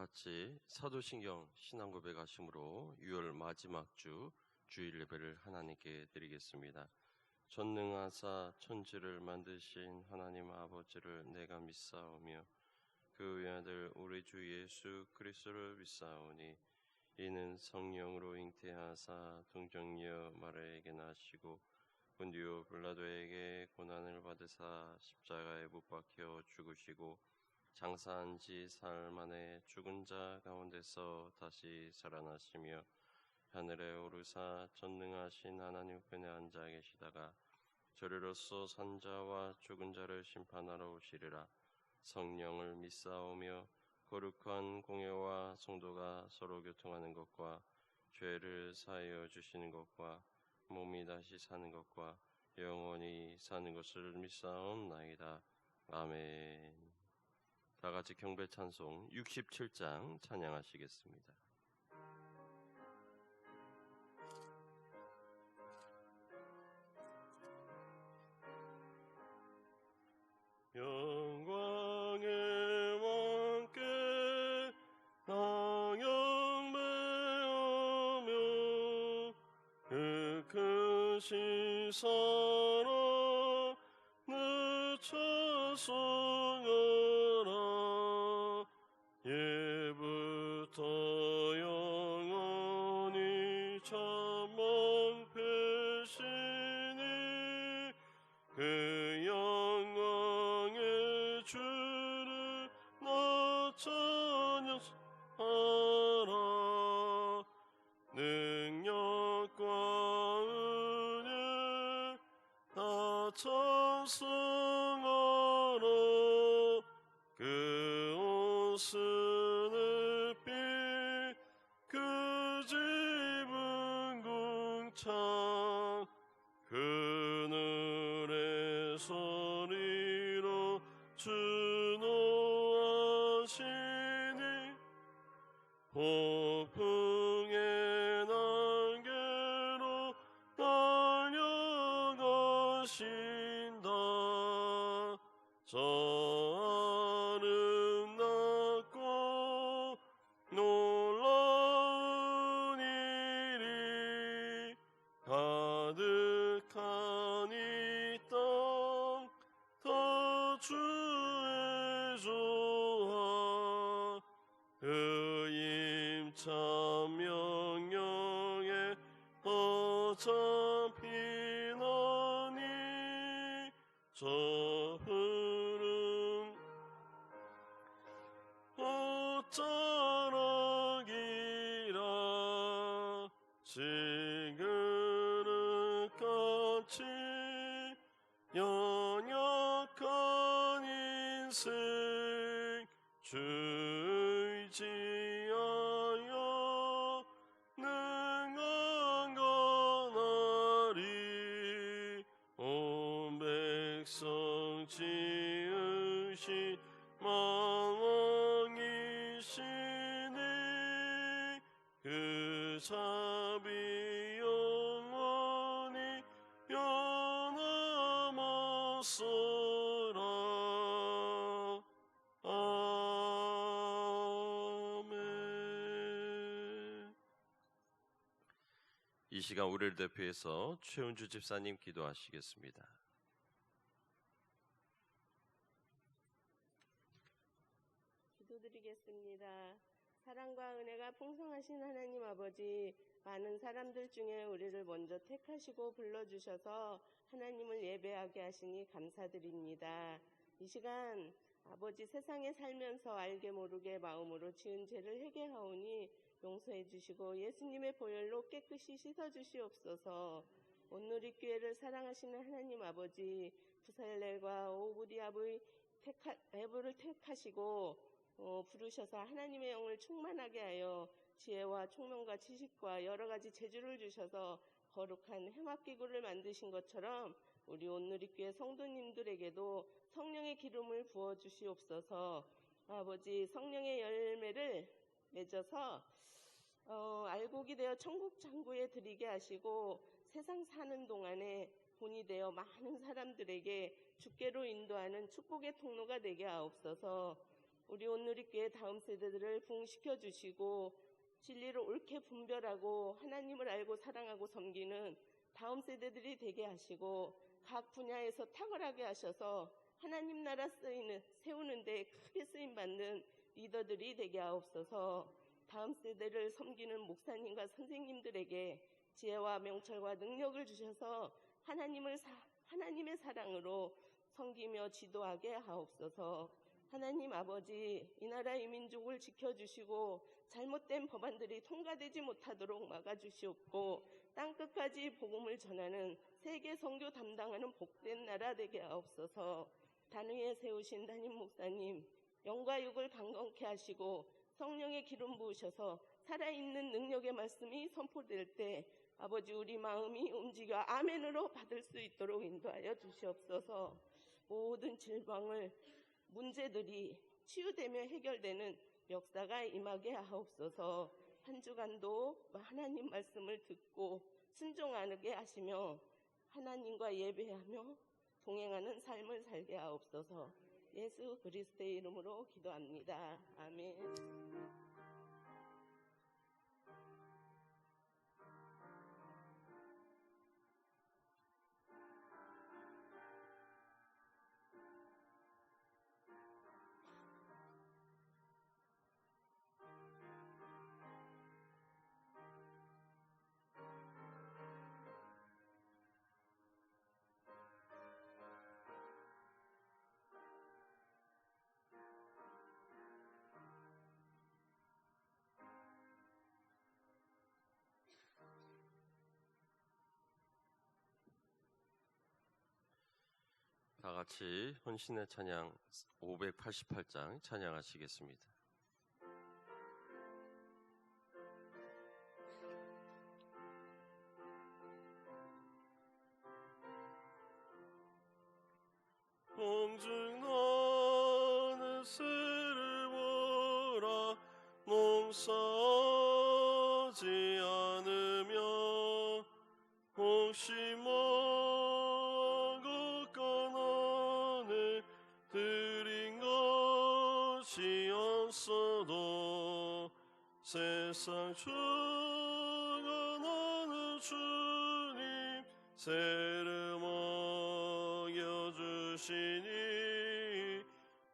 같이 사도신경 신앙고백 하심으로 6월 마지막 주 주일 예배를 하나님께 드리겠습니다. 전능하사 천지를 만드신 하나님 아버지를 내가 믿사오며 그 외아들 우리 주 예수 그리스도를 믿사오니 이는 성령으로 잉태하사 동정녀 마리아에게 나시고 본디오 빌라도에게 고난을 받으사 십자가에 못 박혀 죽으시고 장사한 지 사흘 만에 죽은 자 가운데서 다시 살아나시며 하늘에 오르사 전능하신 하나님 우편에 앉아 계시다가 저리로서 산자와 죽은 자를 심판하러 오시리라. 성령을 믿사오며 거룩한 공예와 성도가 서로 교통하는 것과 죄를 사하여 주시는 것과 몸이 다시 사는 것과 영원히 사는 것을 믿사옵나이다. 아멘. 다 같이 경배 찬송 67장 찬양하시겠습니다. 영광의 왕께 나영매하며 그 크신 사랑 내 찬송하라. 예부터 영원히 참만 패시니 그 영광의 주를 나 찬양하라. 능력과 은혜 나 찬송하라. 그 옷은 빛 그 집은 궁창 그늘의 소리로 준호하시니 폭풍의 날개로 달려가신다. 저 아름답고 놀라운 일이 가득한 이 땅 다 주의 조화 그 임참 명령에 어차피나니 저 흐름 어쩌라기라. 지그릇같이 연약한 인생 주의지하여 능한 가나리. 온 백성 지으신 만왕이시니 그 자비 영원히 변함없으라. 아멘. 이 시간 우리를 대표해서 최은주 집사님 기도하시겠습니다. 기도드리겠습니다. 사랑과 은혜가 풍성하신 하나님 아버지, 많은 사람들 중에 우리를 먼저 택하시고 불러주셔서 하나님을 예배하게 하시니 감사드립니다. 이 시간 아버지, 세상에 살면서 알게 모르게 마음으로 지은 죄를 회개하오니 용서해 주시고 예수님의 보혈로 깨끗이 씻어주시옵소서. 온누리교회를 사랑하시는 하나님 아버지, 부살렐과 오브디압의 애부를 택하시고 부르셔서 하나님의 영을 충만하게 하여 지혜와 총명과 지식과 여러 가지 재주를 주셔서 거룩한 해막기구를 만드신 것처럼 우리 온누리교회 성도님들에게도 성령의 기름을 부어주시옵소서. 아버지, 성령의 열매를 맺어서 알곡이 되어 천국 창구에 들이게 하시고 세상 사는 동안에 본이 되어 많은 사람들에게 주께로 인도하는 축복의 통로가 되게 하옵소서. 우리 온누리교회 다음 세대들을 부흥시켜 주시고 진리를 옳게 분별하고 하나님을 알고 사랑하고 섬기는 다음 세대들이 되게 하시고 각 분야에서 탁월하게 하셔서 하나님 나라 세우는 데 크게 쓰임받는 리더들이 되게 하옵소서. 다음 세대를 섬기는 목사님과 선생님들에게 지혜와 명철과 능력을 주셔서 하나님의 사랑으로 섬기며 지도하게 하옵소서. 하나님 아버지, 이 나라 이 민족을 지켜주시고 잘못된 법안들이 통과되지 못하도록 막아주시옵고 땅끝까지 복음을 전하는 세계 선교 담당하는 복된 나라 되게 하옵소서. 단위에 세우신 담임 목사님, 영과 육을 강건케 하시고 성령의 기름 부으셔서 살아있는 능력의 말씀이 선포될 때 아버지 우리 마음이 움직여 아멘으로 받을 수 있도록 인도하여 주시옵소서. 모든 질병을 문제들이 치유되며 해결되는 역사가 임하게 하옵소서. 한 주간도 하나님 말씀을 듣고 순종하게 하시며 하나님과 예배하며 동행하는 삶을 살게 하옵소서. 예수 그리스도의 이름으로 기도합니다. 아멘. 다 같이 혼신의 찬양 588장 찬양하시겠습니다. 홍중나는 새를 보라 농사하지 않으며 혹시모 것가난에 드린 것이 없어도 세상 주관하는 주님 새를 먹여주시니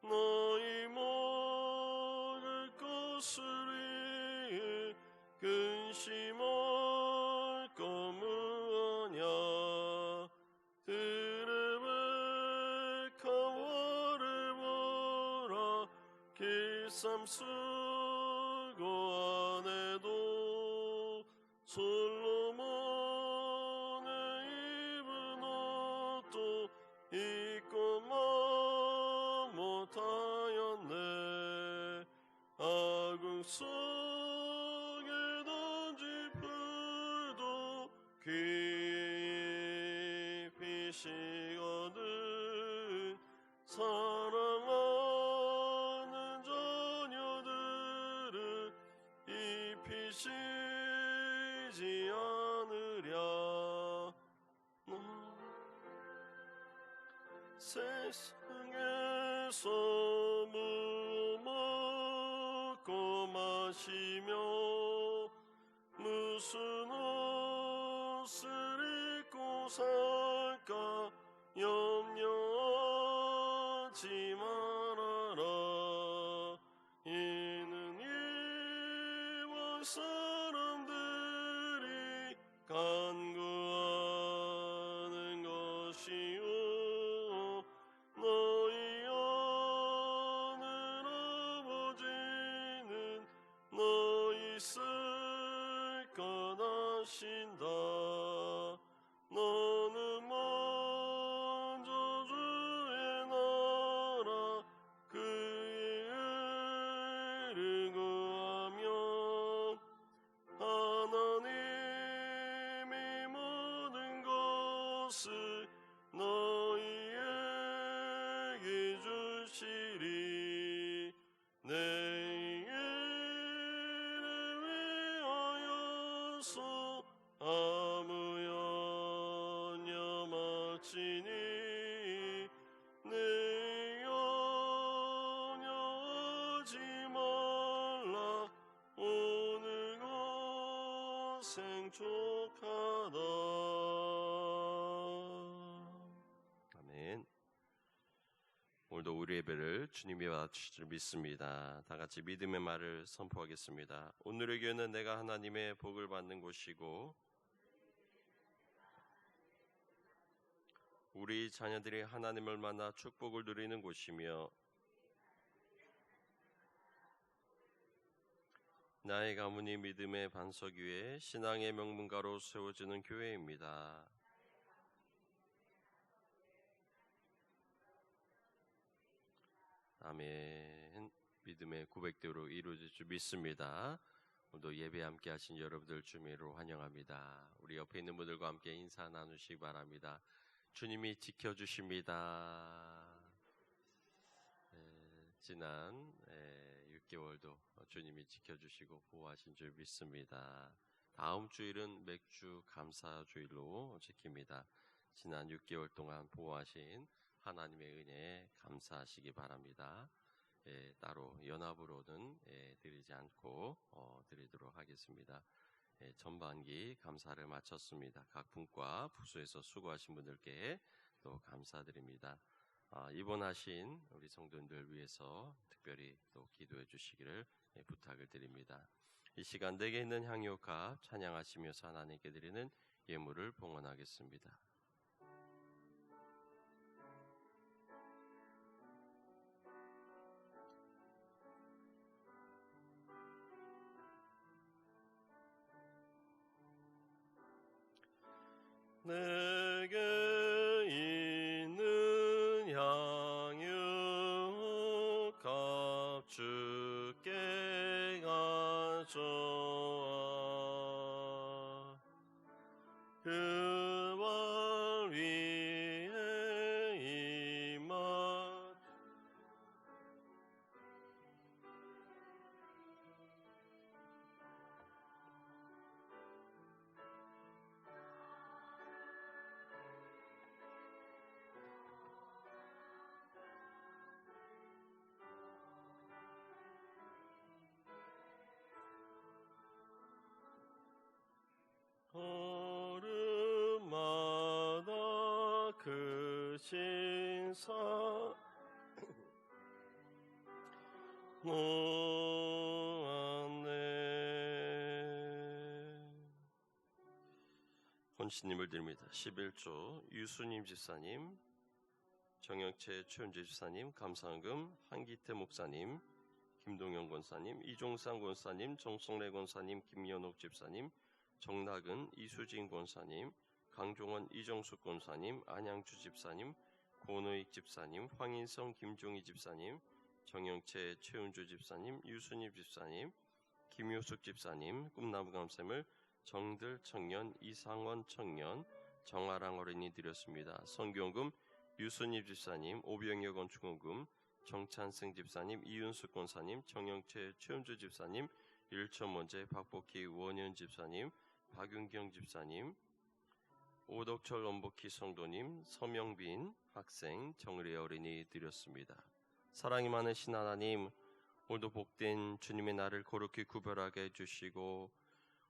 너희 먹을 것을 위해 근심할 거무하냐. 드레베카와를 보라 길쌈 쓰고 안에도 솔로몬의 입은 옷도 입고만 못하였네. 아궁 속에 던진 풀도 깊이 식거든 사랑하는 자녀들은 잎이 시지 않으랴. 세상에서 먹고 마시며 무슨 옷을 입고 살까 염려하지 말아라. 이는 이방 사람들이 간구하는 것이요 너희 하늘 아버지는 너희 쓸 것 아신다. 너는 먼저 주의 나라 그의 의를 구하면 하나님이 모든 것을 너희에게 주시리. 내 이를 위하여서 아무 염려마치니 내 영역 생족하다. 아멘. 오늘도 우리 예배를 주님이 받아주실 줄 믿습니다. 다 같이 믿음의 말을 선포하겠습니다. 오늘의 교회는 내가 하나님의 복을 받는 곳이고 우리 자녀들이 하나님을 만나 축복을 누리는 곳이며 나의 가문이 믿음의 반석 위에 신앙의 명문가로 세워지는 교회입니다. 아멘. 믿음의 고백대로 이루어질 줄 믿습니다. 오늘도 예배 함께 하신 여러분들 주님으로 환영합니다. 우리 옆에 있는 분들과 함께 인사 나누시기 바랍니다. 주님이 지켜주십니다. 지난 6개월도 주님이 지켜주시고 보호하신 줄 믿습니다. 다음 주일은 맥주 감사주일로 지킵니다. 지난 6개월 동안 보호하신 하나님의 은혜에 감사하시기 바랍니다. 따로 연합으로는 드리지 않고 드리도록 하겠습니다. 전반기 감사를 마쳤습니다. 각 분과 부서에서 수고하신 분들께 또 감사드립니다. 입원하신 우리 성도님들 위해서 특별히 또 기도해 주시기를 부탁을 드립니다. 이 시간 내게 있는 향유값 찬양하시면서 하나님께 드리는 예물을 봉헌하겠습니다. 내게 있는 향유값 주께 가져와 그 발 위에 임하 걸음마다 크신 사 노안네 혼신님을 드립니다. 11조 유수님 집사님, 정영채 최은재 집사님, 감사헌금 한기태 목사님, 김동영 권사님, 이종상 권사님, 정성래 권사님, 김연옥 집사님, 정낙은 이수진 권사님, 강종원 이정숙 권사님, 안양주 집사님, 권의익 집사님, 황인성 김종희 집사님, 정영채 최은주 집사님, 유수님 집사님, 김효숙 집사님, 꿈나무 감샘을 정들 청년, 이상원 청년, 정아랑 어린이 드렸습니다. 선교원금 유수님 집사님, 오병여 건축원금, 정찬승 집사님, 이윤숙 권사님, 정영채 최은주 집사님, 일천원제 박복희 원현 집사님, 박윤경 집사님, 오덕철 원복희 성도님, 서명빈 학생, 정의리 어린이 드렸습니다. 사랑이 많으신 하나님, 오늘도 복된 주님의 날을 거룩히 구별하게 해주시고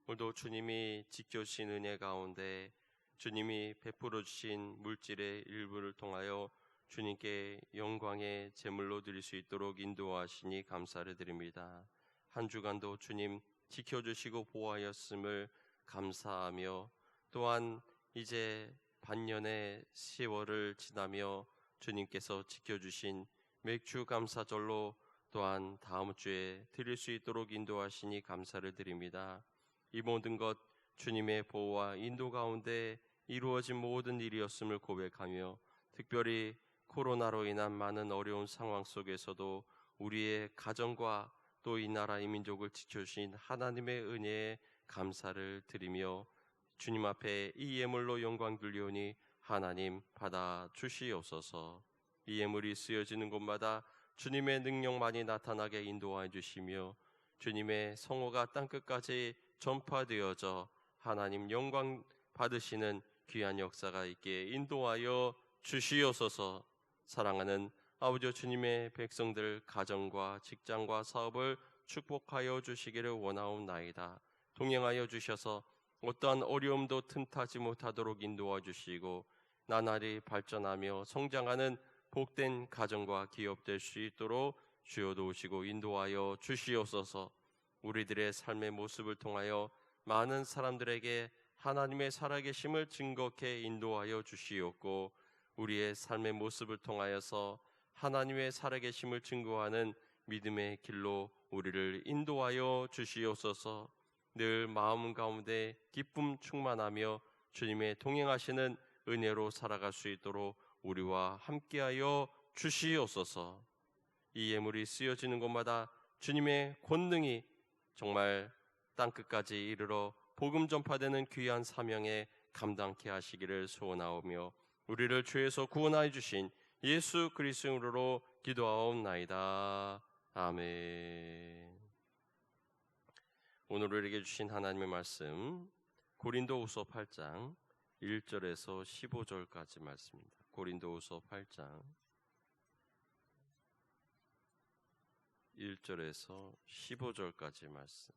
오늘도 주님이 지켜주신 은혜 가운데 주님이 베풀어 주신 물질의 일부를 통하여 주님께 영광의 제물로 드릴 수 있도록 인도하시니 감사를 드립니다. 한 주간도 주님 지켜주시고 보호하였음을 감사하며 또한 이제 반년의 10월을 지나며 주님께서 지켜주신 맥주 감사절로 또한 다음 주에 드릴 수 있도록 인도하시니 감사를 드립니다. 이 모든 것 주님의 보호와 인도 가운데 이루어진 모든 일이었음을 고백하며 특별히 코로나로 인한 많은 어려운 상황 속에서도 우리의 가정과 또 이 나라 이 민족을 지켜주신 하나님의 은혜에 감사를 드리며 주님 앞에 이 예물로 영광 돌리오니 하나님 받아 주시옵소서. 이 예물이 쓰여지는 곳마다 주님의 능력만이 나타나게 인도하여 주시며 주님의 성호가 땅끝까지 전파되어져 하나님 영광 받으시는 귀한 역사가 있게 인도하여 주시옵소서. 사랑하는 아버지 주님의 백성들 가정과 직장과 사업을 축복하여 주시기를 원하옵나이다. 동행하여 주셔서 어떠한 어려움도 틈타지 못하도록 인도해 주시고 나날이 발전하며 성장하는 복된 가정과 기업 될 수 있도록 주여 도우시고 인도하여 주시옵소서. 우리들의 삶의 모습을 통하여 많은 사람들에게 하나님의 살아계심을 증거케 인도하여 주시옵고 우리의 삶의 모습을 통하여서 하나님의 살아계심을 증거하는 믿음의 길로 우리를 인도하여 주시옵소서. 늘 마음 가운데 기쁨 충만하며 주님의 동행하시는 은혜로 살아갈 수 있도록 우리와 함께하여 주시옵소서. 이 예물이 쓰여지는 곳마다 주님의 권능이 정말 땅끝까지 이르러 복음 전파되는 귀한 사명에 감당케 하시기를 소원하오며 우리를 죄에서 구원하여 주신 예수 그리스도로 기도하옵나이다. 아멘. 오늘 우리에게 주신 하나님의 말씀 고린도후서 8장 1절에서 15절까지 말씀입니다. 고린도후서 8장 1절에서 15절까지 말씀.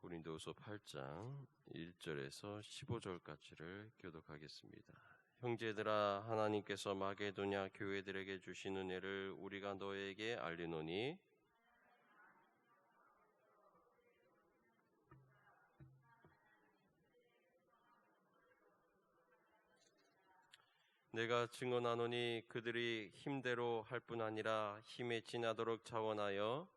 고린도후서 8장 1절에서 15절까지를 교독하겠습니다. 형제들아, 하나님께서 마게도냐 교회들에게 주신 은혜를 우리가 너에게 알리노니 내가 증언하노니 그들이 힘대로 할 뿐 아니라 힘에 지나도록 자원하여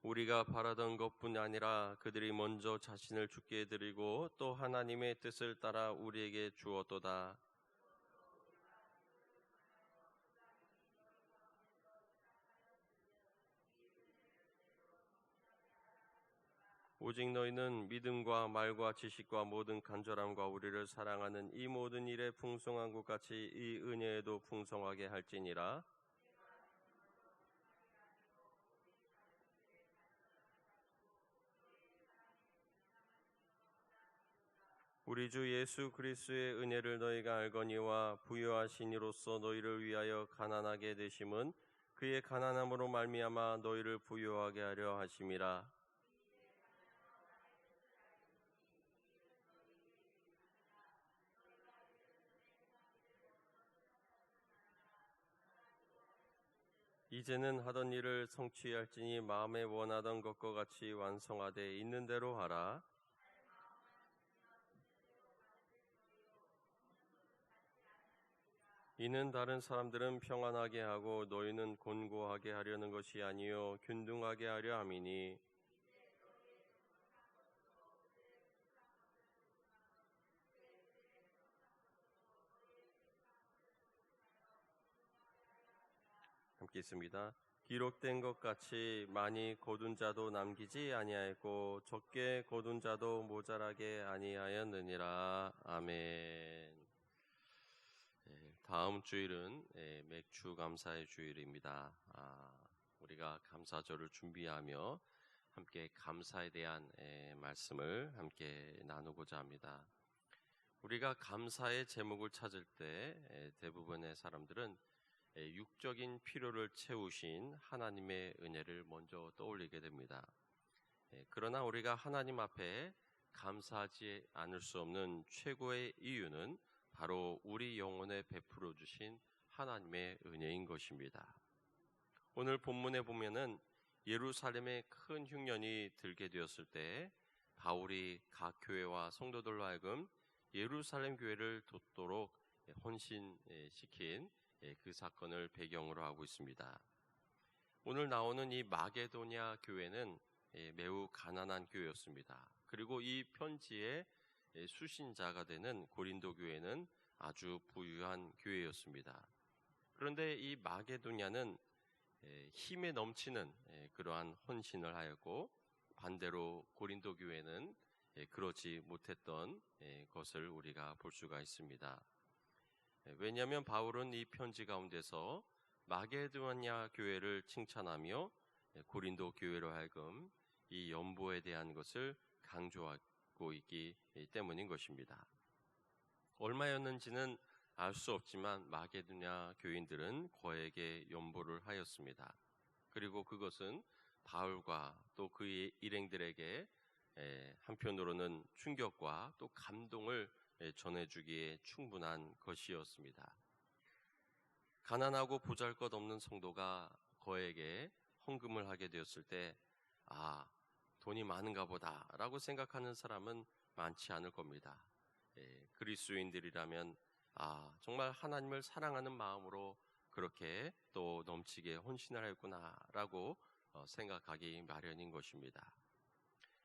우리가 바라던 것뿐 아니라 그들이 먼저 자신을 죽게 드리고 또 하나님의 뜻을 따라 우리에게 주었도다. 오직 너희는 믿음과 말과 지식과 모든 간절함과 우리를 사랑하는 이 모든 일에 풍성한 것 같이 이 은혜에도 풍성하게 할지니라. 우리 주 예수 그리스도의 은혜를 너희가 알거니와 부요하신 이로써 너희를 위하여 가난하게 되심은 그의 가난함으로 말미암아 너희를 부요하게 하려 하심이라. 이제는 하던 일을 성취할지니 마음에 원하던 것과 같이 완성하되 있는 대로 하라. 이는 다른 사람들은 평안하게 하고 너희는 곤고하게 하려는 것이 아니요 균등하게 하려 함이니 함께 있습니다. 기록된 것 같이 많이 거둔 자도 남기지 아니하였고 적게 거둔 자도 모자라게 아니하였느니라. 아멘. 다음 주일은 맥주 감사의 주일입니다. 우리가 감사절을 준비하며 함께 감사에 대한 말씀을 함께 나누고자 합니다. 우리가 감사의 제목을 찾을 때 대부분의 사람들은 육적인 필요를 채우신 하나님의 은혜를 먼저 떠올리게 됩니다. 그러나 우리가 하나님 앞에 감사하지 않을 수 없는 최고의 이유는 바로 우리 영혼에 베풀어 주신 하나님의 은혜인 것입니다. 오늘 본문에 보면은 예루살렘에 큰 흉년이 들게 되었을 때 바울이 각 교회와 성도들로 하여금 예루살렘 교회를 돕도록 헌신시킨 그 사건을 배경으로 하고 있습니다. 오늘 나오는 이 마게도냐 교회는 매우 가난한 교회였습니다. 그리고 이 편지의 수신자가 되는 고린도 교회는 아주 부유한 교회였습니다. 그런데 이 마게도냐는 힘에 넘치는 그러한 헌신을 하였고 반대로 고린도 교회는 그러지 못했던 것을 우리가 볼 수가 있습니다. 왜냐하면 바울은 이 편지 가운데서 마게도냐 교회를 칭찬하며 고린도 교회로 하여금 이 연보에 대한 것을 강조하고 있기 때문인 것입니다. 얼마였는지는 알 수 없지만 마게도냐 교인들은 거액의 연보를 하였습니다. 그리고 그것은 바울과 또 그의 일행들에게 한편으로는 충격과 또 감동을 전해주기에 충분한 것이었습니다. 가난하고 보잘것없는 성도가 거액의 헌금을 하게 되었을 때 돈이 많은가 보다 라고 생각하는 사람은 많지 않을 겁니다. 그리스도인들이라면 정말 하나님을 사랑하는 마음으로 그렇게 또 넘치게 헌신을 했구나 라고 생각하기 마련인 것입니다.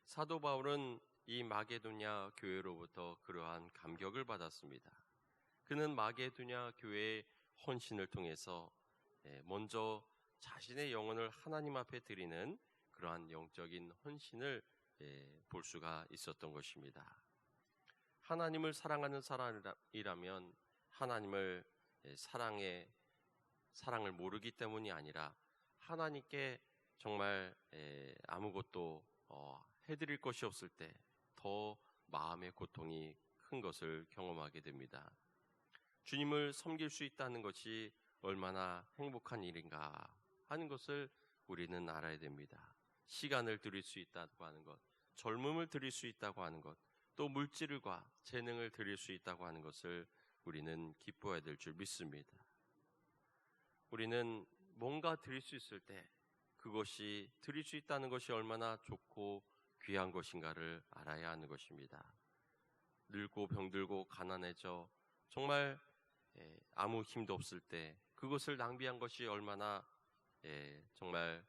사도 바울은 이 마게도냐 교회로부터 그러한 감격을 받았습니다. 그는 마게도냐 교회의 헌신을 통해서 먼저 자신의 영혼을 하나님 앞에 드리는 그러한 영적인 헌신을 볼 수가 있었던 것입니다. 하나님을 사랑하는 사람이라면 하나님을 사랑을 모르기 때문이 아니라 하나님께 정말 아무것도 해드릴 것이 없을 때 더 마음의 고통이 큰 것을 경험하게 됩니다. 주님을 섬길 수 있다는 것이 얼마나 행복한 일인가 하는 것을 우리는 알아야 됩니다. 시간을 드릴 수 있다고 하는 것, 젊음을 드릴 수 있다고 하는 것, 또 물질과 재능을 드릴 수 있다고 하는 것을 우리는 기뻐해야 될 줄 믿습니다. 우리는 뭔가 드릴 수 있을 때 그것이 드릴 수 있다는 것이 얼마나 좋고 귀한 것인가를 알아야 하는 것입니다. 늙고 병들고 가난해져 정말 아무 힘도 없을 때 그것을 낭비한 것이 얼마나 정말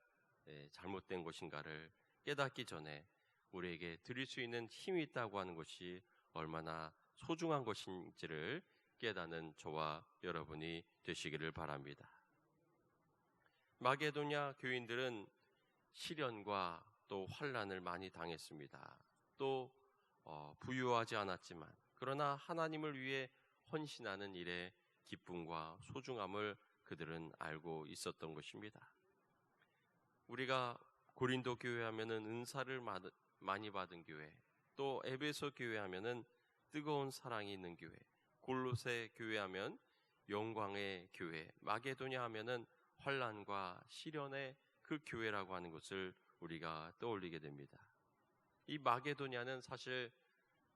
잘못된 것인가를 깨닫기 전에 우리에게 드릴 수 있는 힘이 있다고 하는 것이 얼마나 소중한 것인지를 깨닫는 저와 여러분이 되시기를 바랍니다. 마게도냐 교인들은 시련과 또 환난을 많이 당했습니다. 또 부유하지 않았지만 그러나 하나님을 위해 헌신하는 일에 기쁨과 소중함을 그들은 알고 있었던 것입니다. 우리가 고린도 교회 하면은 은사를 많이 받은 교회, 또 에베소 교회 하면은 뜨거운 사랑이 있는 교회, 골로새 교회 하면 영광의 교회, 마게도냐 하면은 환난과 시련의 그 교회라고 하는 것을 우리가 떠올리게 됩니다. 이 마게도냐는 사실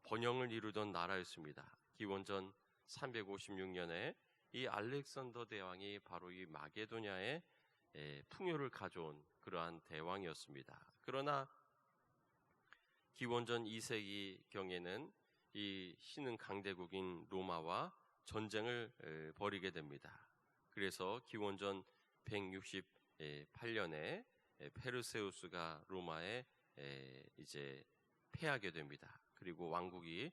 번영을 이루던 나라였습니다. 기원전 356년에 이 알렉산더 대왕이 바로 이 마게도냐에 풍요를 가져온 그러한 대왕이었습니다. 그러나 기원전 2세기경에는 이 신흥 강대국인 로마와 전쟁을 벌이게 됩니다. 그래서 기원전 168년에 페르세우스가 로마에 이제 패하게 됩니다. 그리고 왕국이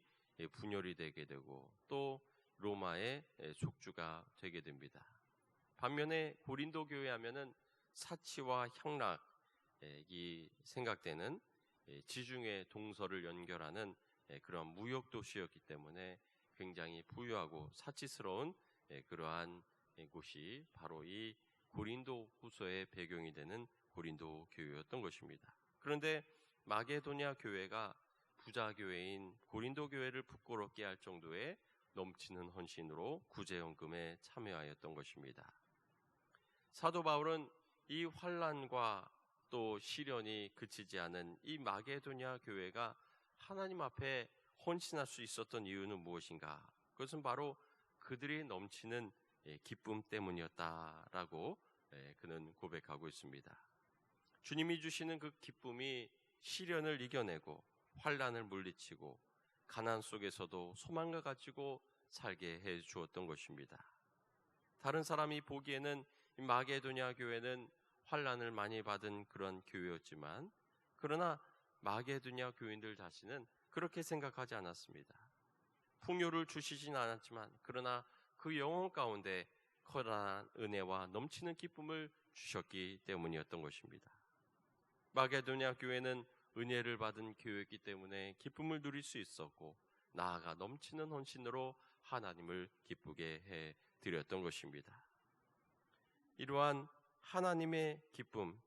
분열이 되게 되고 또 로마의 족주가 되게 됩니다. 반면에 고린도 교회 하면은 사치와 향락이 생각되는 지중해 동서를 연결하는 그런 무역 도시였기 때문에 굉장히 부유하고 사치스러운 그러한 곳이 바로 이 고린도 후서의 배경이 되는 고린도 교회였던 것입니다. 그런데 마게도냐 교회가 부자 교회인 고린도 교회를 부끄럽게 할 정도의 넘치는 헌신으로 구제헌금에 참여하였던 것입니다. 사도 바울은 이 환난과 또 시련이 그치지 않은 이 마게도냐 교회가 하나님 앞에 헌신할 수 있었던 이유는 무엇인가? 그것은 바로 그들이 넘치는 기쁨 때문이었다라고 그는 고백하고 있습니다. 주님이 주시는 그 기쁨이 시련을 이겨내고 환난을 물리치고 가난 속에서도 소망을 가지고 살게 해 주었던 것입니다. 다른 사람이 보기에는 이 마게도냐 교회는 환난을 많이 받은 그런 교회였지만 그러나 마게도냐 교인들 자신은 그렇게 생각하지 않았습니다. 풍요를 주시진 않았지만 그러나 그 영혼 가운데 커다란 은혜와 넘치는 기쁨을 주셨기 때문이었던 것입니다. 마게도냐 교회는 은혜를 받은 교회이기 때문에 기쁨을 누릴 수 있었고 나아가 넘치는 헌신으로 하나님을 기쁘게 해 드렸던 것입니다. 이러한 하나님의 기쁨,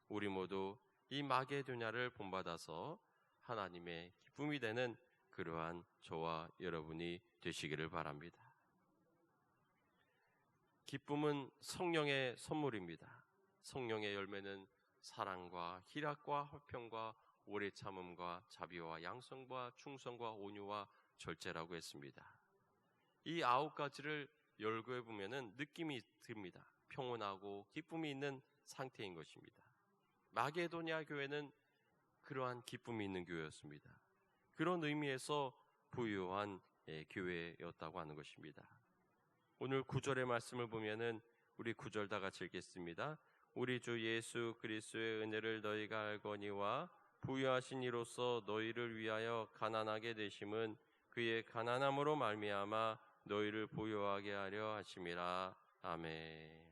우리 모두 이 마게도냐를 본받아서 하나님의 기쁨이 되는 그러한 저와 여러분이 되시기를 바랍니다. 기쁨은 성령의 선물입니다. 성령의 열매는 사랑과 희락과 화평과 오래 참음과 자비와 양성과 충성과 온유와 절제라고 했습니다. 이 9가지를 열거해 보면은 느낌이 듭니다. 평온하고 기쁨이 있는 상태인 것입니다. 마게도냐 교회는 그러한 기쁨이 있는 교회였습니다. 그런 의미에서 부유한 교회였다고 하는 것입니다. 오늘 9절의 말씀을 보면은 우리 9절 다 같이 읽겠습니다. 우리 주 예수 그리스도의 은혜를 너희가 알거니와 부유하신 이로써 너희를 위하여 가난하게 되심은 그의 가난함으로 말미암아 너희를 부유하게 하려 하심이라. 아멘.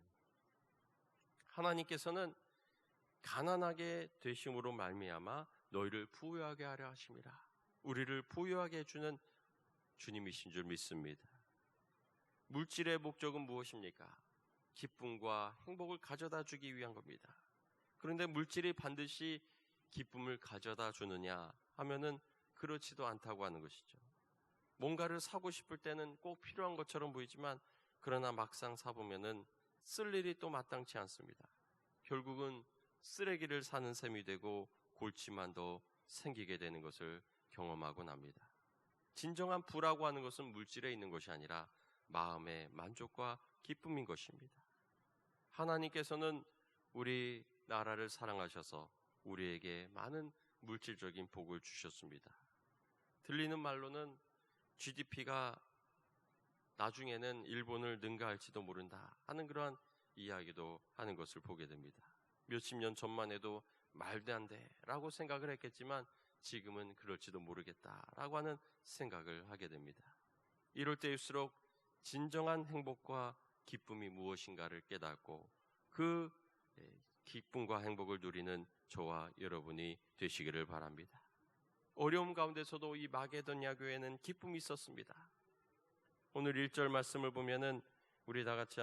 하나님께서는 가난하게 되심으로 말미암아 너희를 부유하게 하려 하심이라. 우리를 부유하게 해주는 주님이신 줄 믿습니다. 물질의 목적은 무엇입니까? 기쁨과 행복을 가져다 주기 위한 겁니다. 그런데 물질이 반드시 기쁨을 가져다 주느냐 하면은 그렇지도 않다고 하는 것이죠. 뭔가를 사고 싶을 때는 꼭 필요한 것처럼 보이지만 그러나 막상 사보면은 쓸 일이 또 마땅치 않습니다. 결국은 쓰레기를 사는 셈이 되고 골치만 더 생기게 되는 것을 경험하곤 합니다. 진정한 부라고 하는 것은 물질에 있는 것이 아니라 마음의 만족과 기쁨인 것입니다. 하나님께서는 우리 나라를 사랑하셔서 우리에게 많은 물질적인 복을 주셨습니다. 들리는 말로는 GDP가 나중에는 일본을 능가할지도 모른다 하는 그러한 이야기도 하는 것을 보게 됩니다. 몇십 년 전만 해도 말도 안 돼라고 생각을 했겠지만 지금은 그럴지도 모르겠다라고 하는 생각을 하게 됩니다. 이럴 때일수록 진정한 행복과 기쁨이 무엇인가를 깨닫고 그 기쁨과 행복을 누리는 저와 여러분이 되시기를 바랍니다. 어려움 가운데서도 이 마게도냐 교회는 기쁨이 있었습니다. 오늘 1절 말씀을 보면은 우리 다 같이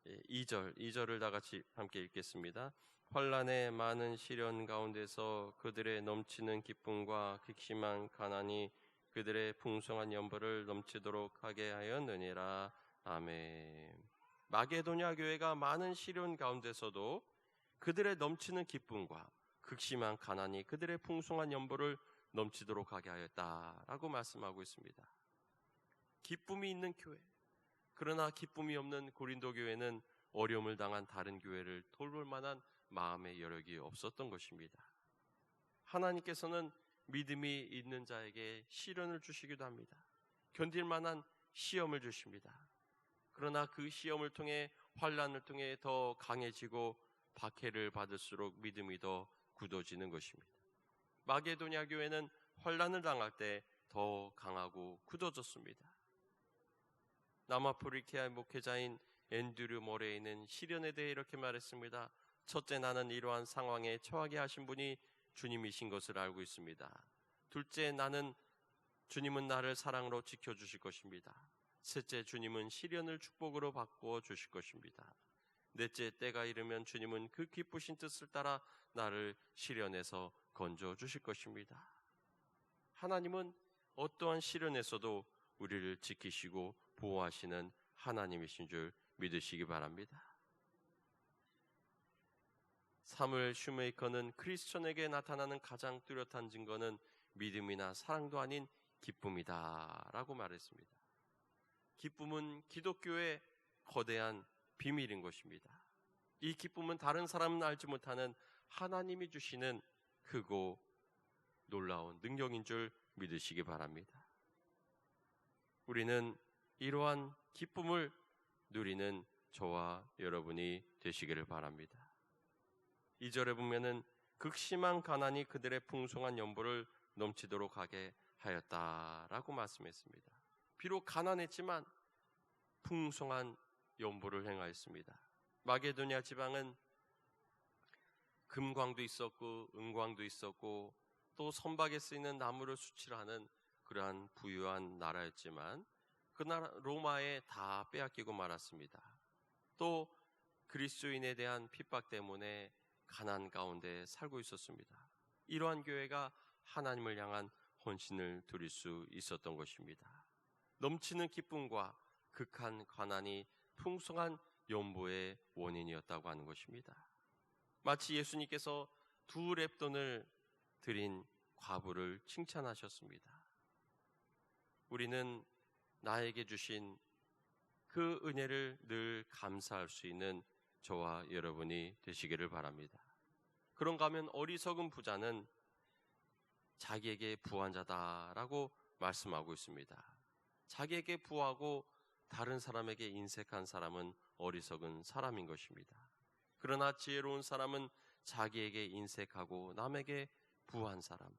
2절을 다 같이 함께 읽겠습니다. 환난의 많은 시련 가운데서 그들의 넘치는 기쁨과 극심한 가난이 그들의 풍성한 연보를 넘치도록 하게 하였느니라. 아멘. 마게도냐 교회가 많은 시련 가운데서도 그들의 넘치는 기쁨과 극심한 가난이 그들의 풍성한 연보를 넘치도록 하게 하였다라고 말씀하고 있습니다. 기쁨이 있는 교회, 그러나 기쁨이 없는 고린도 교회는 어려움을 당한 다른 교회를 돌볼 만한 마음의 여력이 없었던 것입니다. 하나님께서는 믿음이 있는 자에게 시련을 주시기도 합니다. 견딜 만한 시험을 주십니다. 그러나 그 시험을 통해 환난을 통해 더 강해지고 박해를 받을수록 믿음이 더 굳어지는 것입니다. 마게도냐 교회는 환난을 당할 때 더 강하고 굳어졌습니다. 남아프리카의 목회자인 앤드류 모레이는 시련에 대해 이렇게 말했습니다. 첫째, 나는 이러한 상황에 처하게 하신 분이 주님이신 것을 알고 있습니다. 둘째, 주님은 나를 사랑으로 지켜주실 것입니다. 셋째, 주님은 시련을 축복으로 바꾸어 주실 것입니다. 넷째, 때가 이르면 주님은 그 기쁘신 뜻을 따라 나를 시련에서 건져 주실 것입니다. 하나님은 어떠한 시련에서도 우리를 지키시고 보호하시는 하나님이신 줄 믿으시기 바랍니다. 사무엘 슈메이커는 크리스천에게 나타나는 가장 뚜렷한 증거는 믿음이나 사랑도 아닌 기쁨이다 라고 말했습니다. 기쁨은 기독교의 거대한 비밀인 것입니다. 이 기쁨은 다른 사람은 알지 못하는 하나님이 주시는 크고 놀라운 능력인 줄 믿으시기 바랍니다. 우리는 이러한 기쁨을 누리는 저와 여러분이 되시기를 바랍니다. 2절에 보면은 극심한 가난이 그들의 풍성한 연보를 넘치도록 하게 하였다라고 말씀했습니다. 비록 가난했지만 풍성한 연보를 행하였습니다. 마게도냐 지방은 금광도 있었고 은광도 있었고 또 선박에 쓰이는 나무를 수출하는 그러한 부유한 나라였지만 그 나라 로마에 다 빼앗기고 말았습니다. 또 그리스도인에 대한 핍박 때문에 가난 가운데 살고 있었습니다. 이러한 교회가 하나님을 향한 헌신을 드릴 수 있었던 것입니다. 넘치는 기쁨과 극한 가난이 풍성한 연보의 원인이었다고 하는 것입니다. 마치 예수님께서 2렙돈을 드린 과부를 칭찬하셨습니다. 우리는 나에게 주신 그 은혜를 늘 감사할 수 있는 저와 여러분이 되시기를 바랍니다. 그런가 하면 어리석은 부자는 자기에게 부한 자다라고 말씀하고 있습니다. 자기에게 부하고 다른 사람에게 인색한 사람은 어리석은 사람인 것입니다. 그러나 지혜로운 사람은 자기에게 인색하고 남에게 부한 사람.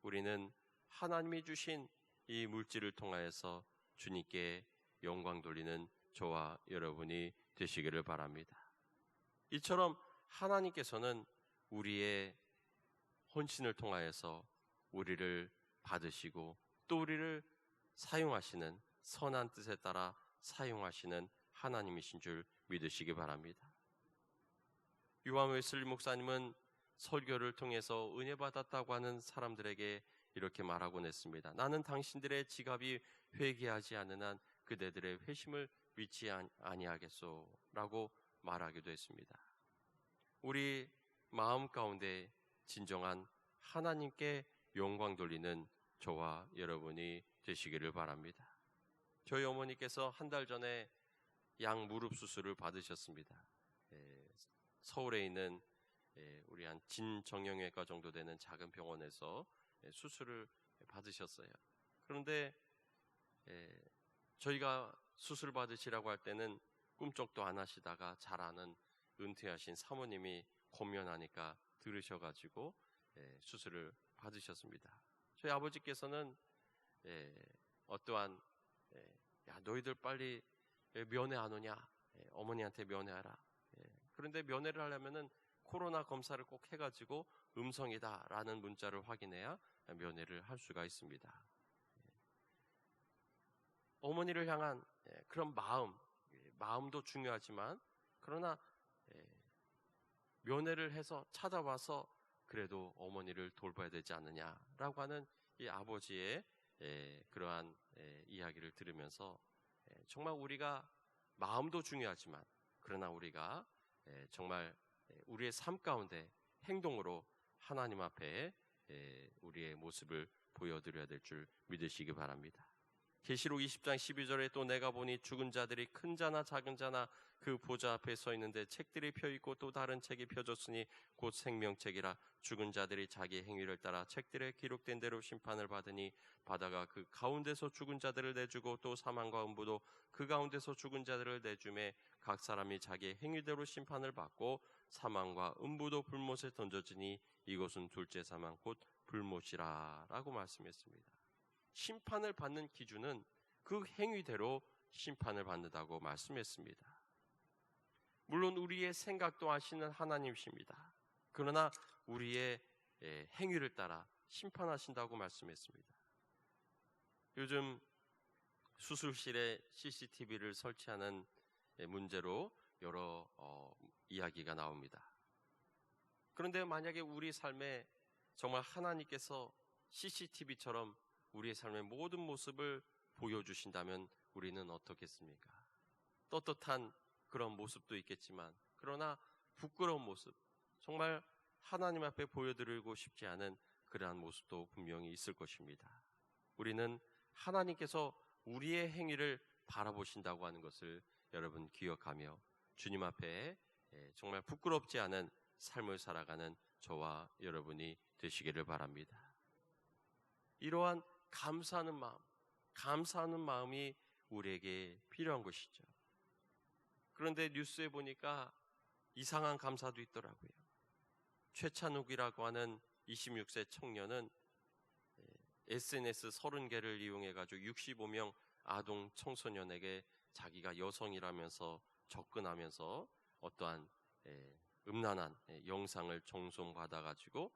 우리는 하나님이 주신 이 물질을 통하여서 주님께 영광 돌리는 저와 여러분이 되시기를 바랍니다. 이처럼 하나님께서는 우리의 헌신을 통하여서 우리를 받으시고 또 우리를 사용하시는, 선한 뜻에 따라 사용하시는 하나님이신 줄 믿으시기 바랍니다. 유한 웨슬리 목사님은 설교를 통해서 은혜 받았다고 하는 사람들에게 이렇게 말하곤 했습니다. 나는 당신들의 지갑이 회개하지 않는 한 그대들의 회심을 믿지 아니하겠소 라고 말하기도 했습니다. 우리 마음 가운데 진정한 하나님께 영광 돌리는 저와 여러분이 되시기를 바랍니다. 저희 어머니께서 한 달 전에 양 무릎 수술을 받으셨습니다. 서울에 있는 우리 한 진정형외과 정도 되는 작은 병원에서 수술을 받으셨어요. 그런데 저희가 수술 받으시라고 할 때는 꿈쩍도 안 하시다가 잘 아는 은퇴하신 사모님이 권면하니까 들으셔가지고 수술을 받으셨습니다. 저희 아버지께서는 어떠한 야 너희들 빨리 면회 안 오냐, 어머니한테 면회하라. 그런데 면회를 하려면은 코로나 검사를 꼭 해가지고 음성이다라는 문자를 확인해야 면회를 할 수가 있습니다. 어머니를 향한 그런 마음도 중요하지만 그러나 면회를 해서 찾아와서 그래도 어머니를 돌봐야 되지 않느냐라고 하는 이 아버지의 그러한 이야기를 들으면서 정말 우리가 마음도 중요하지만 그러나 우리가 정말 우리의 삶 가운데 행동으로 하나님 앞에 우리의 모습을 보여드려야 될 줄 믿으시기 바랍니다. 계시록 20장 12절에 또 내가 보니 죽은 자들이 큰 자나 작은 자나 그 보좌 앞에 서 있는데 책들이 펴있고 또 다른 책이 펴졌으니 곧 생명책이라. 죽은 자들이 자기 행위를 따라 책들에 기록된 대로 심판을 받으니 바다가 그 가운데서 죽은 자들을 내주고 또 사망과 음부도 그 가운데서 죽은 자들을 내주매 각 사람이 자기 행위대로 심판을 받고 사망과 음부도 불못에 던져지니 이곳은 둘째 사망 곧 불못이라 라고 말씀했습니다. 심판을 받는 기준은 그 행위대로 심판을 받는다고 말씀했습니다. 물론 우리의 생각도 아시는 하나님이십니다. 그러나 우리의 행위를 따라 심판하신다고 말씀했습니다. 요즘 수술실에 CCTV를 설치하는 문제로 여러 이야기가 나옵니다. 그런데 만약에 우리 삶에 정말 하나님께서 CCTV처럼 우리의 삶의 모든 모습을 보여주신다면 우리는 어떻겠습니까? 떳떳한 그런 모습도 있겠지만 그러나 부끄러운 모습, 정말 하나님 앞에 보여드리고 싶지 않은 그러한 모습도 분명히 있을 것입니다. 우리는 하나님께서 우리의 행위를 바라보신다고 하는 것을 여러분 기억하며 주님 앞에 정말 부끄럽지 않은 삶을 살아가는 저와 여러분이 되시기를 바랍니다. 이러한 감사하는 마음이 우리에게 필요한 것이죠. 그런데 뉴스에 보니까 이상한 감사도 있더라고요. 최찬욱이라고 하는 26세 청년은 SNS 30개를 이용해가지고 65명 아동 청소년에게 자기가 여성이라면서 접근하면서 어떠한 음란한 영상을 정송받아가지고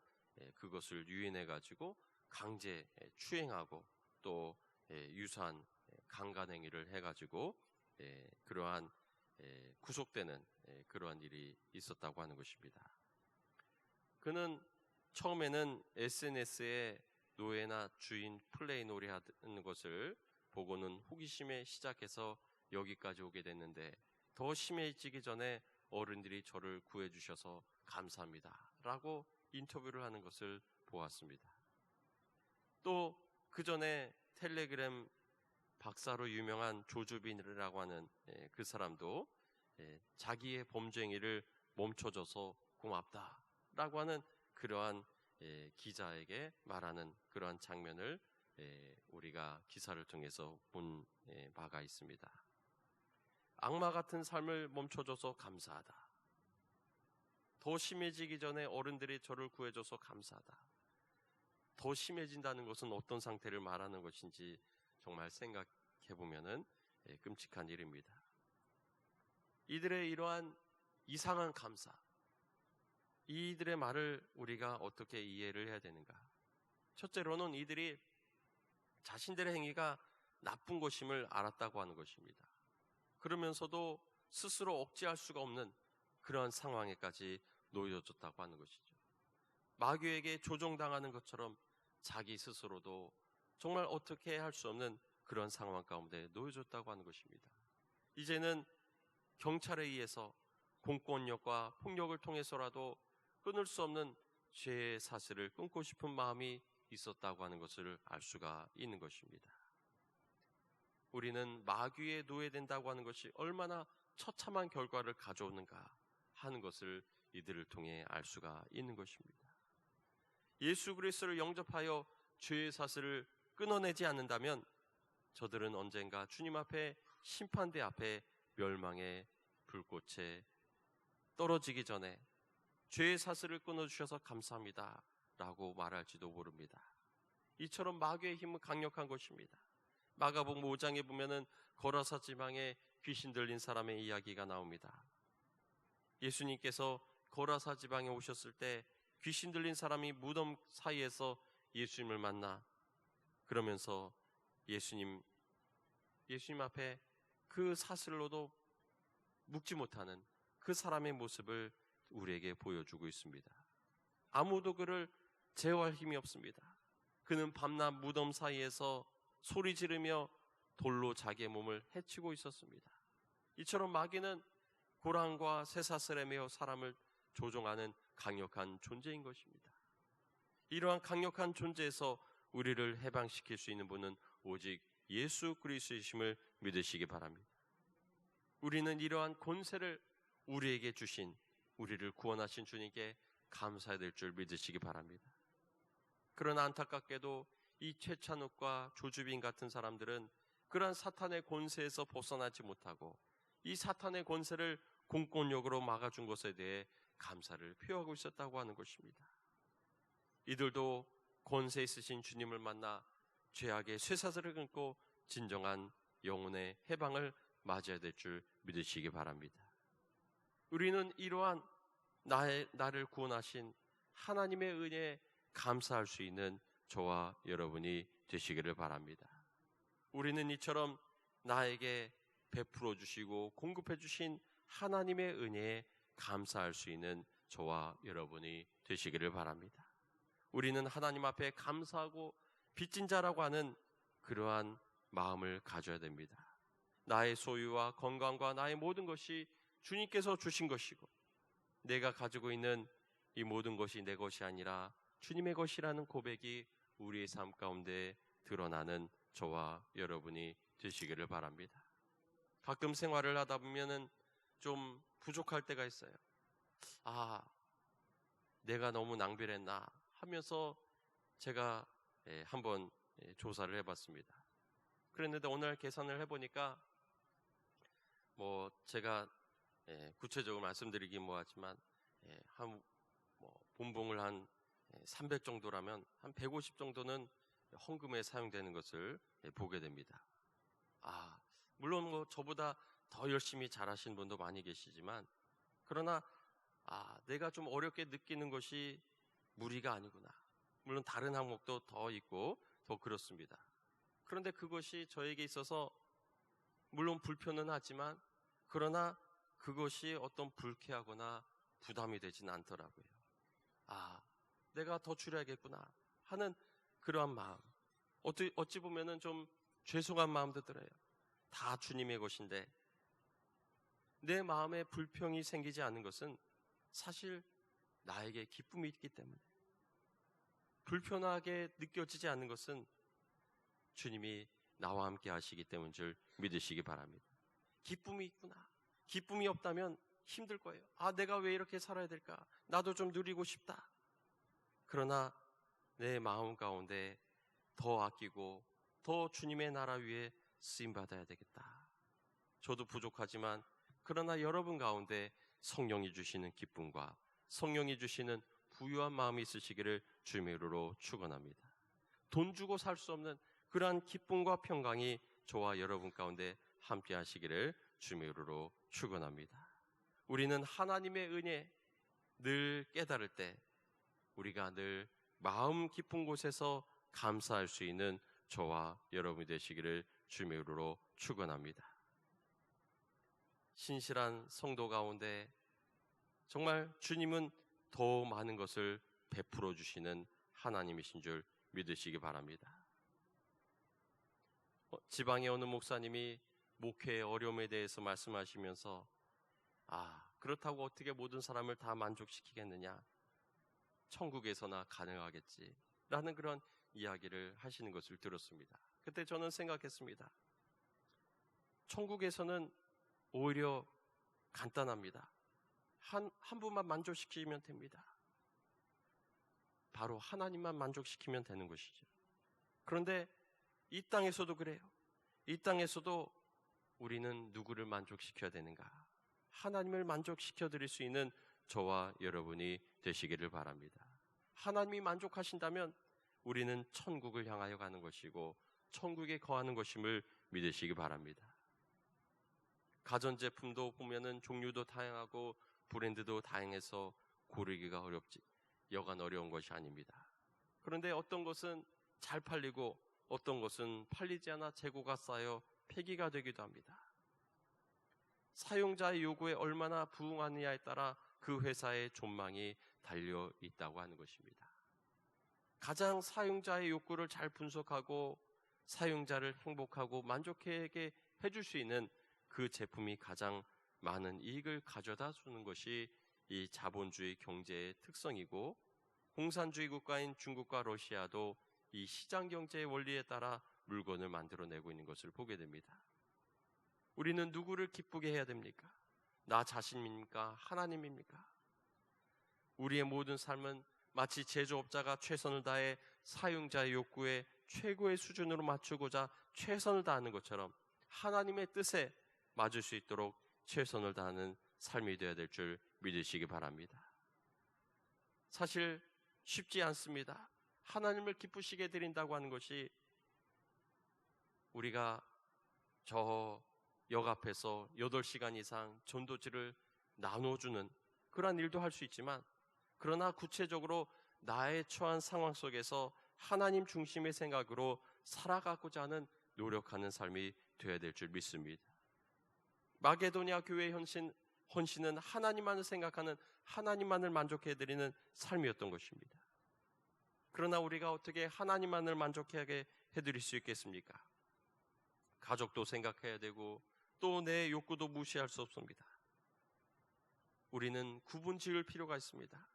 그것을 유인해가지고 강제 추행하고 또 유사한 강간행위를 해가지고 그러한 구속되는 그러한 일이 있었다고 하는 것입니다. 그는 처음에는 SNS에 노예나 주인 플레이 놀이 하는 것을 보고는 호기심에 시작해서 여기까지 오게 됐는데 더 심해지기 전에 어른들이 저를 구해주셔서 감사합니다 라고 인터뷰를 하는 것을 보았습니다. 또 그 전에 텔레그램 박사로 유명한 조주빈이라고 하는 그 사람도 자기의 범죄 행위를 멈춰줘서 고맙다라고 하는 그러한 기자에게 말하는 그러한 장면을 우리가 기사를 통해서 본 바가 있습니다. 악마 같은 삶을 멈춰줘서 감사하다. 더 심해지기 전에 어른들이 저를 구해줘서 감사하다. 더 심해진다는 것은 어떤 상태를 말하는 것인지 정말 생각해보면 끔찍한 일입니다. 이들의 이러한 이상한 감사, 이들의 말을 우리가 어떻게 이해를 해야 되는가? 첫째로는 이들이 자신들의 행위가 나쁜 것임을 알았다고 하는 것입니다. 그러면서도 스스로 억제할 수가 없는 그러한 상황에까지 놓여졌다고 하는 것이죠. 마귀에게 조종당하는 것처럼 자기 스스로도 정말 어떻게 할 수 없는 그런 상황 가운데 놓여졌다고 하는 것입니다. 이제는 경찰에 의해서 공권력과 폭력을 통해서라도 끊을 수 없는 죄의 사슬을 끊고 싶은 마음이 있었다고 하는 것을 알 수가 있는 것입니다. 우리는 마귀에 노예된다고 하는 것이 얼마나 처참한 결과를 가져오는가 하는 것을 이들을 통해 알 수가 있는 것입니다. 예수 그리스도를 영접하여 죄의 사슬을 끊어내지 않는다면 저들은 언젠가 주님 앞에 심판대 앞에 멸망의 불꽃에 떨어지기 전에 죄의 사슬을 끊어주셔서 감사합니다 라고 말할지도 모릅니다. 이처럼 마귀의 힘은 강력한 것입니다. 마가복음 5장에 보면은 거라사 지방에 귀신 들린 사람의 이야기가 나옵니다. 예수님께서 거라사 지방에 오셨을 때 귀신 들린 사람이 무덤 사이에서 예수님을 만나 그러면서 예수님 앞에 그 사슬로도 묶지 못하는 그 사람의 모습을 우리에게 보여주고 있습니다. 아무도 그를 제어할 힘이 없습니다. 그는 밤낮 무덤 사이에서 소리 지르며 돌로 자기의 몸을 해치고 있었습니다. 이처럼 마귀는 고랑과 쇠사슬에 매어 사람을 조종하는 강력한 존재인 것입니다. 이러한 강력한 존재에서 우리를 해방시킬 수 있는 분은 오직 예수 그리스도이심을 믿으시기 바랍니다. 우리는 이러한 권세를 우리에게 주신 우리를 구원하신 주님께 감사해야 될 줄 믿으시기 바랍니다. 그러나 안타깝게도 이 최찬욱과 조주빈 같은 사람들은 그러한 사탄의 권세에서 벗어나지 못하고 이 사탄의 권세를 공권력으로 막아준 것에 대해 감사를 표하고 있었다고 하는 것입니다. 이들도 권세 있으신 주님을 만나 죄악의 쇠사슬을 끊고 진정한 영혼의 해방을 맞이해야 될 줄 믿으시기 바랍니다. 우리는 이러한 나를 구원하신 하나님의 은혜에 감사할 수 있는 저와 여러분이 되시기를 바랍니다. 우리는 이처럼 나에게 베풀어 주시고 공급해 주신 하나님의 은혜에 감사할 수 있는 저와 여러분이 되시기를 바랍니다. 우리는 하나님 앞에 감사하고 빚진 자라고 하는 그러한 마음을 가져야 됩니다. 나의 소유와 건강과 나의 모든 것이 주님께서 주신 것이고 내가 가지고 있는 이 모든 것이 내 것이 아니라 주님의 것이라는 고백이 우리의 삶 가운데 드러나는 저와 여러분이 되시기를 바랍니다. 가끔 생활을 하다 보면은 좀 부족할 때가 있어요. 내가 너무 낭비를 했나 하면서 제가 한번 조사를 해봤습니다. 그랬는데 오늘 계산을 해보니까 제가 구체적으로 말씀드리긴 뭐하지만 본봉을 한 300 정도라면 한 150 정도는 헌금에 사용되는 것을 보게 됩니다. 물론 저보다 더 열심히 잘하신 분도 많이 계시지만 그러나 내가 좀 어렵게 느끼는 것이 무리가 아니구나. 물론 다른 항목도 더 있고 더 그렇습니다. 그런데 그것이 저에게 있어서 물론 불편은 하지만 그러나 그것이 어떤 불쾌하거나 부담이 되진 않더라고요. 내가 더 줄여야겠구나 하는 그러한 마음, 어찌 보면은 좀 죄송한 마음도 들어요. 다 주님의 것인데 내 마음에 불평이 생기지 않는 것은 사실 나에게 기쁨이 있기 때문에, 불편하게 느껴지지 않는 것은 주님이 나와 함께 하시기 때문인 줄 믿으시기 바랍니다. 기쁨이 있구나. 기쁨이 없다면 힘들 거예요. 내가 왜 이렇게 살아야 될까? 나도 좀 누리고 싶다. 그러나 내 마음 가운데 더 아끼고 더 주님의 나라 위에 쓰임받아야 되겠다. 저도 부족하지만 그러나 여러분 가운데 성령이 주시는 기쁨과 성령이 주시는 부유한 마음이 있으시기를 주님의 이름으로 축원합니다. 돈 주고 살 수 없는 그러한 기쁨과 평강이 저와 여러분 가운데 함께 하시기를 주님의 이름으로 축원합니다. 우리는 하나님의 은혜 늘 깨달을 때 우리가 늘 마음 깊은 곳에서 감사할 수 있는 저와 여러분이 되시기를 주님의 이름으로 축원합니다. 신실한 성도 가운데 정말 주님은 더 많은 것을 베풀어 주시는 하나님이신 줄 믿으시기 바랍니다. 지방의 어느 목사님이 목회의 어려움에 대해서 말씀하시면서 그렇다고 어떻게 모든 사람을 다 만족시키겠느냐, 천국에서나 가능하겠지 라는 그런 이야기를 하시는 것을 들었습니다. 그때 저는 생각했습니다. 천국에서는 오히려 간단합니다. 한 분만 만족시키면 됩니다. 바로 하나님만 만족시키면 되는 것이죠. 그런데 이 땅에서도 그래요. 이 땅에서도 우리는 누구를 만족시켜야 되는가? 하나님을 만족시켜 드릴 수 있는 저와 여러분이 되시기를 바랍니다. 하나님이 만족하신다면 우리는 천국을 향하여 가는 것이고 천국에 거하는 것임을 믿으시기 바랍니다. 가전제품도 보면은 종류도 다양하고 브랜드도 다양해서 고르기가 어렵지 여간 어려운 것이 아닙니다. 그런데 어떤 것은 잘 팔리고 어떤 것은 팔리지 않아 재고가 쌓여 폐기가 되기도 합니다. 사용자의 요구에 얼마나 부응하느냐에 따라 그 회사의 존망이 달려 있다고 하는 것입니다. 가장 사용자의 욕구를 잘 분석하고 사용자를 행복하고 만족하게 해줄 수 있는 그 제품이 가장 많은 이익을 가져다 주는 것이 이 자본주의 경제의 특성이고, 공산주의 국가인 중국과 러시아도 이 시장 경제의 원리에 따라 물건을 만들어내고 있는 것을 보게 됩니다. 우리는 누구를 기쁘게 해야 됩니까? 나 자신입니까? 하나님입니까? 우리의 모든 삶은 마치 제조업자가 최선을 다해 사용자의 욕구에 최고의 수준으로 맞추고자 최선을 다하는 것처럼 하나님의 뜻에 맞을 수 있도록 최선을 다하는 삶이 되어야 될 줄 믿으시기 바랍니다. 사실 쉽지 않습니다. 하나님을 기쁘시게 드린다고 하는 것이 우리가 저 역 앞에서 8시간 이상 전도지를 나눠주는 그러한 일도 할 수 있지만, 그러나 구체적으로 나의 처한 상황 속에서 하나님 중심의 생각으로 살아가고자 하는 노력하는 삶이 되어야 될 줄 믿습니다. 마게도니아 교회의 헌신은 하나님만을 생각하는, 하나님만을 만족해드리는 삶이었던 것입니다. 그러나 우리가 어떻게 하나님만을 만족하게 해드릴 수 있겠습니까? 가족도 생각해야 되고 또 내 욕구도 무시할 수 없습니다. 우리는 구분 지을 필요가 있습니다.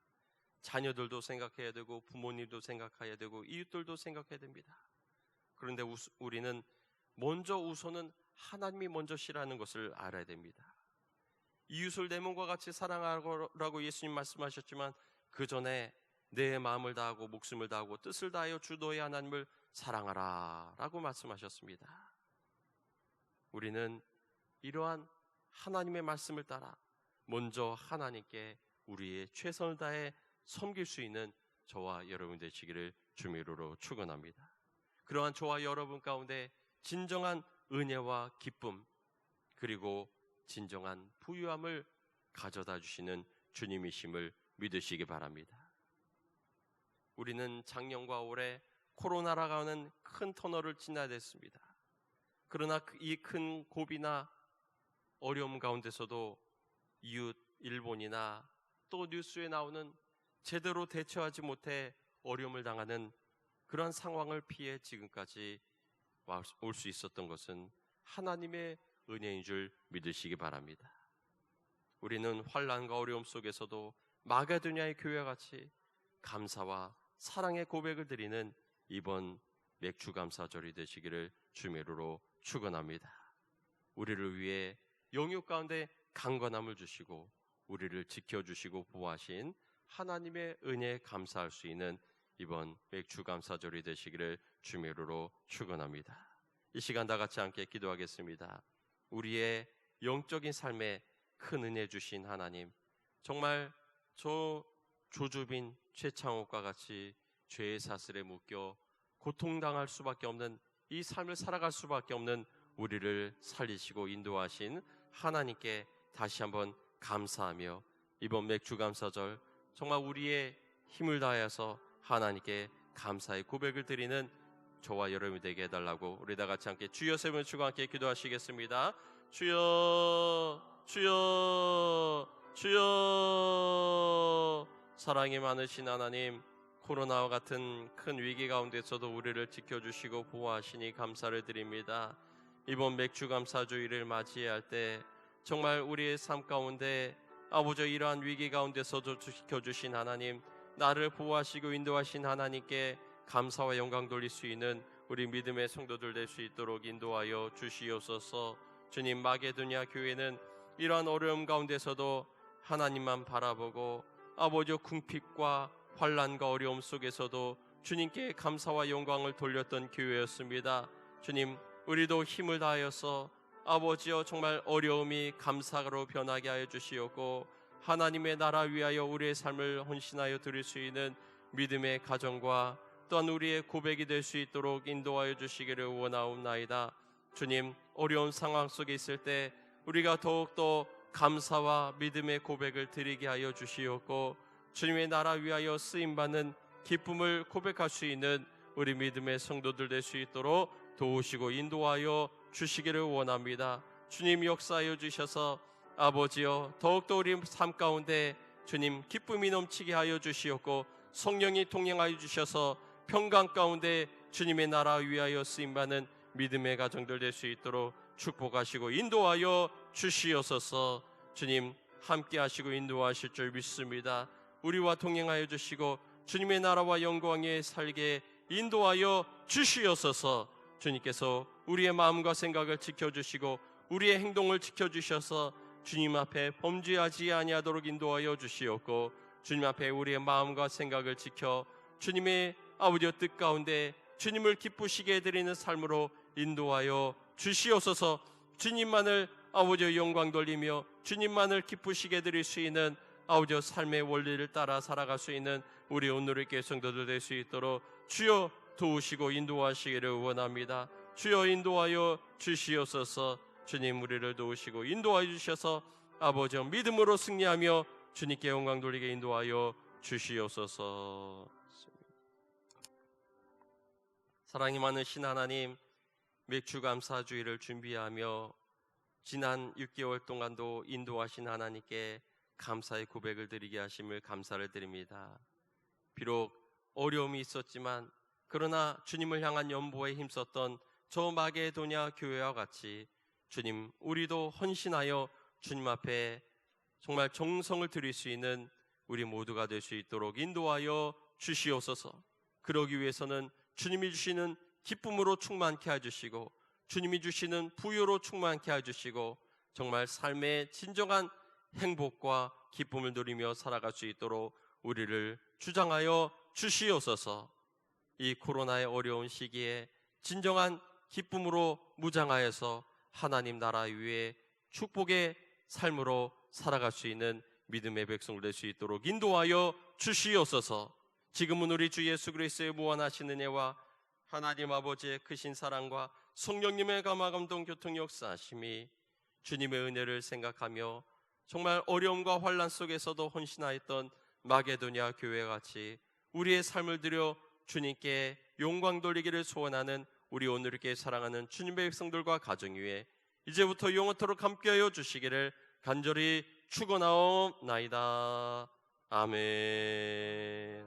자녀들도 생각해야 되고 부모님도 생각해야 되고 이웃들도 생각해야 됩니다. 그런데 우리는 우선은 하나님이 먼저시라는 것을 알아야 됩니다. 이웃을 내 몸과 같이 사랑하라고 예수님 말씀하셨지만 그 전에 내 마음을 다하고 목숨을 다하고 뜻을 다하여 주 너의 하나님을 사랑하라 라고 말씀하셨습니다. 우리는 이러한 하나님의 말씀을 따라 먼저 하나님께 우리의 최선을 다해 섬길 수 있는 저와 여러분 되시기를 주님의 이름으로 축원합니다. 그러한 저와 여러분 가운데 진정한 은혜와 기쁨 그리고 진정한 부유함을 가져다 주시는 주님이심을 믿으시기 바랍니다. 우리는 작년과 올해 코로나라고 하는 큰 터널을 지나야 됐습니다. 그러나 이 큰 고비나 어려움 가운데서도 이웃 일본이나 또 뉴스에 나오는 제대로 대처하지 못해 어려움을 당하는 그런 상황을 피해 지금까지 올 수 있었던 것은 하나님의 은혜인 줄 믿으시기 바랍니다. 우리는 환난과 어려움 속에서도 마게도냐의 교회와 같이 감사와 사랑의 고백을 드리는 이번 맥주감사절이 되시기를 주의 이름으로 축원합니다. 우리를 위해 영육 가운데 강건함을 주시고 우리를 지켜주시고 보호하신 하나님의 은혜에 감사할 수 있는 이번 맥주감사절이 되시기를 주의 이름으로 축원합니다. 이 시간 다 같이 함께 기도하겠습니다. 우리의 영적인 삶에 큰 은혜 주신 하나님, 정말 저 조주빈 최창옥과 같이 죄의 사슬에 묶여 고통당할 수밖에 없는 이 삶을 살아갈 수밖에 없는 우리를 살리시고 인도하신 하나님께 다시 한번 감사하며 이번 맥주감사절 정말 우리의 힘을 다해서 하나님께 감사의 고백을 드리는 저와 여러분이 되게 해달라고 우리 다 같이 함께 주여 세 번 치고 함께 기도하시겠습니다. 주여 주여 주여. 사랑이 많으신 하나님, 코로나와 같은 큰 위기 가운데서도 우리를 지켜주시고 보호하시니 감사를 드립니다. 이번 맥주감사주일을 맞이할 때 정말 우리의 삶 가운데 아버지 이러한 위기 가운데서도 지켜주신 하나님, 나를 보호하시고 인도하신 하나님께 감사와 영광 돌릴 수 있는 우리 믿음의 성도들 될 수 있도록 인도하여 주시옵소서. 주님, 마게도냐 교회는 이러한 어려움 가운데서도 하나님만 바라보고 아버지 궁핍과 환난과 어려움 속에서도 주님께 감사와 영광을 돌렸던 교회였습니다. 주님, 우리도 힘을 다하여서 아버지여 정말 어려움이 감사로 변하게 하여 주시옵고 하나님의 나라 위하여 우리의 삶을 헌신하여 드릴 수 있는 믿음의 가정과 또한 우리의 고백이 될 수 있도록 인도하여 주시기를 원하옵나이다. 주님, 어려운 상황 속에 있을 때 우리가 더욱더 감사와 믿음의 고백을 드리게 하여 주시옵고 주님의 나라 위하여 쓰임받는 기쁨을 고백할 수 있는 우리 믿음의 성도들 될 수 있도록 도우시고 인도하여 주시기를 원합니다. 주님, 역사하여 주셔서 아버지여 더욱더 우리 삶 가운데 주님 기쁨이 넘치게 하여 주시옵고 성령이 동행하여 주셔서 평강 가운데 주님의 나라 위하여 쓰임받는 믿음의 가정들 될 수 있도록 축복하시고 인도하여 주시옵소서. 주님, 함께 하시고 인도하실 줄 믿습니다. 우리와 동행하여 주시고 주님의 나라와 영광에 살게 인도하여 주시옵소서. 주님께서 우리의 마음과 생각을 지켜주시고 우리의 행동을 지켜주셔서 주님 앞에 범죄하지 아니하도록 인도하여 주시옵고 주님 앞에 우리의 마음과 생각을 지켜 주님의 아버지의 뜻 가운데 주님을 기쁘시게 해드리는 삶으로 인도하여 주시옵소서. 주님만을 아버지의 영광 돌리며 주님만을 기쁘시게 해드릴 수 있는 아버지의 삶의 원리를 따라 살아갈 수 있는 우리 오늘의 교회 성도들 될 수 있도록 주여 도우시고 인도하시기를 원합니다. 주여 인도하여 주시옵소서. 주님, 우리를 도우시고 인도하여 주셔서 아버지 믿음으로 승리하며 주님께 영광 돌리게 인도하여 주시옵소서. 사랑이 많으신 하나님, 맥주감사주일을 준비하며 지난 6개월 동안도 인도하신 하나님께 감사의 고백을 드리게 하심을 감사를 드립니다. 비록 어려움이 있었지만 그러나 주님을 향한 연보에 힘썼던 저 마게도냐 교회와 같이 주님, 우리도 헌신하여 주님 앞에 정말 정성을 드릴 수 있는 우리 모두가 될 수 있도록 인도하여 주시옵소서. 그러기 위해서는 주님이 주시는 기쁨으로 충만케 해주시고 주님이 주시는 부요로 충만케 해주시고 정말 삶의 진정한 행복과 기쁨을 누리며 살아갈 수 있도록 우리를 주장하여 주시옵소서. 이 코로나의 어려운 시기에 진정한 기쁨으로 무장하여서 하나님 나라 위에 축복의 삶으로 살아갈 수 있는 믿음의 백성들 될 수 있도록 인도하여 주시옵소서. 지금은 우리 주 예수 그리스도의 무한하신 은혜와 하나님 아버지의 크신 사랑과 성령님의 감화감동 교통 역사하심이 주님의 은혜를 생각하며 정말 어려움과 환난 속에서도 헌신하였던 마게도냐 교회와 같이 우리의 삶을 들여 주님께 영광 돌리기를 소원하는 우리 오늘께 사랑하는 주님의 백성들과 가정 위에 이제부터 영원토록 함께하여 주시기를 간절히 축원하옵나이다. 아멘.